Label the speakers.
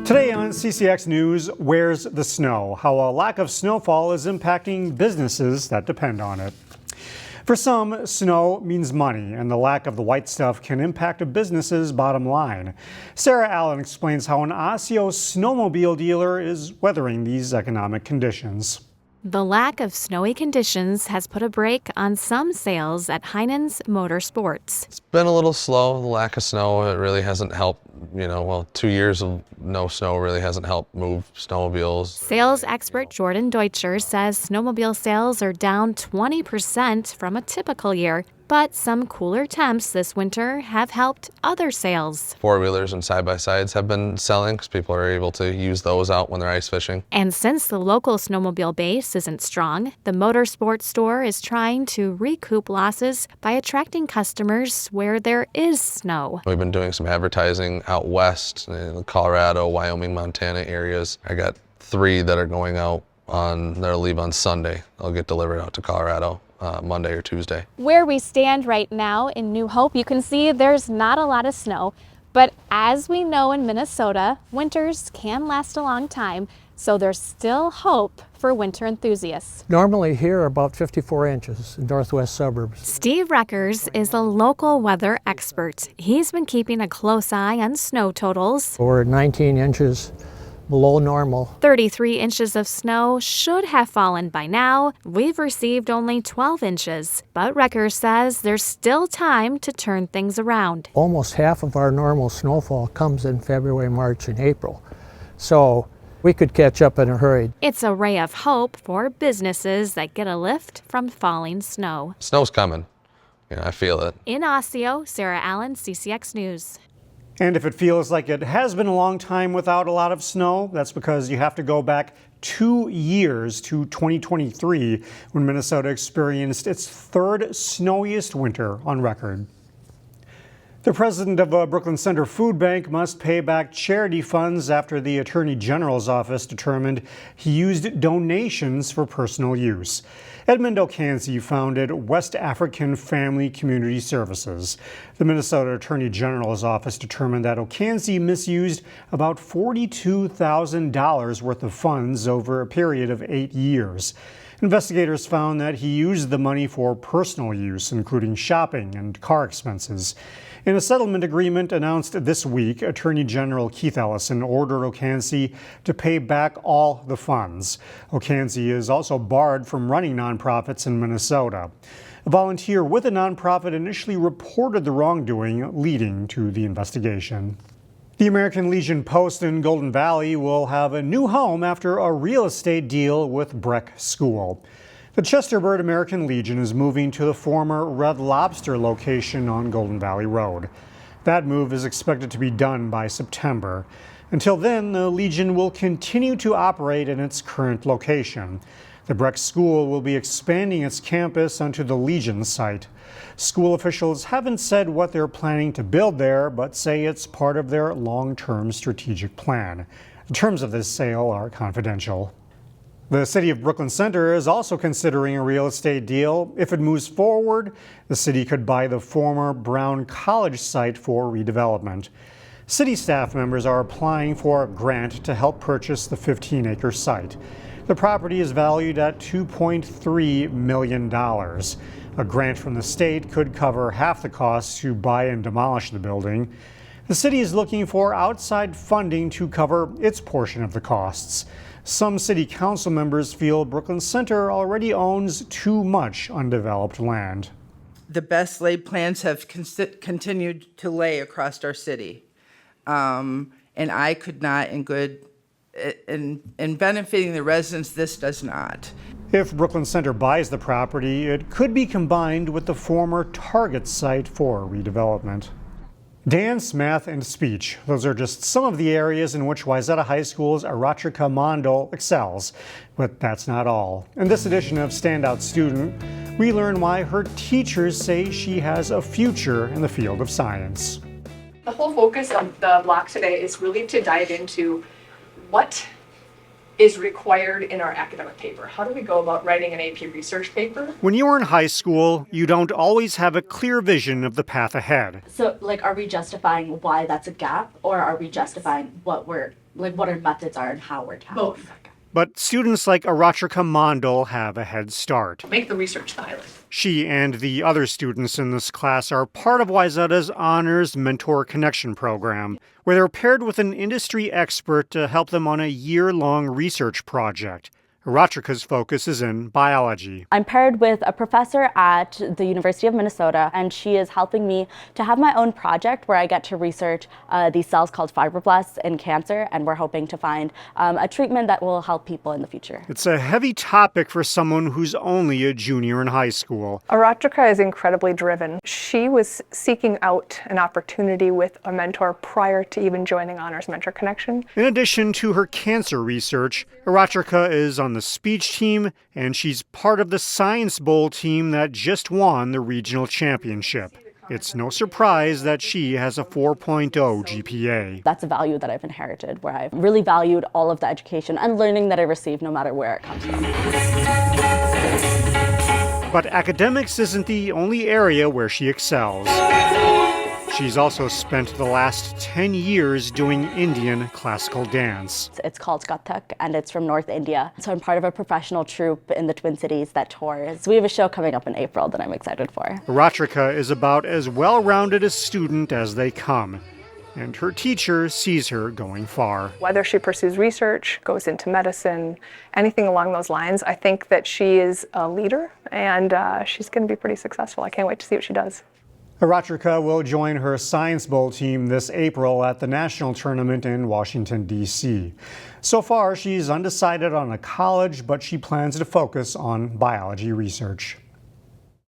Speaker 1: Today on CCX News, where's the snow? How a lack of snowfall is impacting businesses that depend on it. For some, snow means money, and the lack of the white stuff can impact a business's bottom line. Sarah Allen explains how an Osseo snowmobile dealer is weathering these economic conditions.
Speaker 2: The lack of snowy conditions has put a brake on some sales at Heinen's Motorsports.
Speaker 3: It's been a little slow, the lack of snow. It really hasn't helped, 2 years of no snow really hasn't helped move snowmobiles.
Speaker 2: Sales expert Jordan Deutscher says snowmobile sales are down 20% from a typical year. But some cooler temps this winter have helped other sales.
Speaker 3: Four-wheelers and side-by-sides have been selling because people are able to use those out when they're ice fishing.
Speaker 2: And since the local snowmobile base isn't strong, the motorsports store is trying to recoup losses by attracting customers where there is snow.
Speaker 3: We've been doing some advertising out west, in Colorado, Wyoming, Montana areas. I got 3 that are going out they'll leave on Sunday. They'll get delivered out to Colorado. Monday or Tuesday.
Speaker 2: Where we stand right now in New Hope, you can see there's not a lot of snow, but as we know in Minnesota, winters can last a long time, so there's still hope for winter enthusiasts.
Speaker 4: Normally here about 54 inches in northwest suburbs.
Speaker 2: Steve Reckers is a local weather expert. He's been keeping a close eye on snow totals.
Speaker 4: We're 19 inches below normal.
Speaker 2: 33 inches of snow should have fallen by now. We've received only 12 inches, but Reckers says there's still time to turn things around.
Speaker 4: Almost half of our normal snowfall comes in February, March, and April. So we could catch up in a hurry.
Speaker 2: It's a ray of hope for businesses that get a lift from falling snow.
Speaker 3: Snow's coming. I feel it.
Speaker 2: In Osseo, Sarah Allen, CCX News.
Speaker 1: And if it feels like it has been a long time without a lot of snow, that's because you have to go back 2 years to 2023 when Minnesota experienced its 3rd snowiest winter on record. The president of a Brooklyn Center food bank must pay back charity funds after the Attorney General's office determined he used donations for personal use. Edmund O'Cansey founded West African Family Community Services. The Minnesota Attorney General's office determined that O'Cansey misused about $42,000 worth of funds over a period of 8 years. Investigators found that he used the money for personal use, including shopping and car expenses. In a settlement agreement announced this week, Attorney General Keith Ellison ordered O'Cansey to pay back all the funds. O'Cansey is also barred from running nonprofits in Minnesota. A volunteer with a nonprofit initially reported the wrongdoing, leading to the investigation. The American Legion Post in Golden Valley will have a new home after a real estate deal with Breck School. The Chesterbird American Legion is moving to the former Red Lobster location on Golden Valley Road. That move is expected to be done by September. Until then, the Legion will continue to operate in its current location. The Breck School will be expanding its campus onto the Legion site. School officials haven't said what they're planning to build there, but say it's part of their long-term strategic plan. The terms of this sale are confidential. The city of Brooklyn Center is also considering a real estate deal. If it moves forward, the city could buy the former Brown College site for redevelopment. City staff members are applying for a grant to help purchase the 15-acre site. The property is valued at $2.3 million. A grant from the state could cover half the costs to buy and demolish the building. The city is looking for outside funding to cover its portion of the costs. Some city council members feel Brooklyn Center already owns too much undeveloped land.
Speaker 5: The best laid plans have continued to lay across our city. And I could not, in benefiting the residents, this does not.
Speaker 1: If Brooklyn Center buys the property, it could be combined with the former Target site for redevelopment. Dance, math, and speech. Those are just some of the areas in which Wayzata High School's Aaratrika Mondal excels. But that's not all. In this edition of Standout Student, we learn why her teachers say she has a future in the field of science.
Speaker 6: The whole focus of the block today is really to dive into what is required in our academic paper. How do we go about writing an AP research paper?
Speaker 1: When you're in high school, you don't always have a clear vision of the path ahead.
Speaker 7: So, are we justifying why that's a gap, or are we justifying what we're like what our methods are and how we're tackling
Speaker 6: Both.
Speaker 7: that.
Speaker 1: But students like Aaratrika Mondal have a head start.
Speaker 6: Make the research the highlight.
Speaker 1: She and the other students in this class are part of Wayzata's Honors Mentor Connection program, where they're paired with an industry expert to help them on a year-long research project. Aaratrika's focus is in biology.
Speaker 7: I'm paired with a professor at the University of Minnesota, and she is helping me to have my own project where I get to research these cells called fibroblasts in cancer, and we're hoping to find a treatment that will help people in the future.
Speaker 1: It's a heavy topic for someone who's only a junior in high school.
Speaker 6: Aaratrika is incredibly driven. She was seeking out an opportunity with a mentor prior to even joining Honors Mentor Connection.
Speaker 1: In addition to her cancer research, Aaratrika is on the speech team, and she's part of the Science Bowl team that just won the regional championship. It's no surprise that she has a 4.0 GPA.
Speaker 7: That's a value that I've inherited, where I've really valued all of the education and learning that I receive, no matter where it comes from.
Speaker 1: But academics isn't the only area where she excels. She's also spent the last 10 years doing Indian classical dance.
Speaker 7: It's called Kathak, and it's from North India. So I'm part of a professional troupe in the Twin Cities that tours. We have a show coming up in April that I'm excited for.
Speaker 1: Aaratrika is about as well-rounded a student as they come, and her teacher sees her going far.
Speaker 6: Whether she pursues research, goes into medicine, anything along those lines, I think that she is a leader, and she's going to be pretty successful. I can't wait to see what she does.
Speaker 1: Aaratrika will join her Science Bowl team this April at the national tournament in Washington, D.C. So far, she's undecided on a college, but she plans to focus on biology research.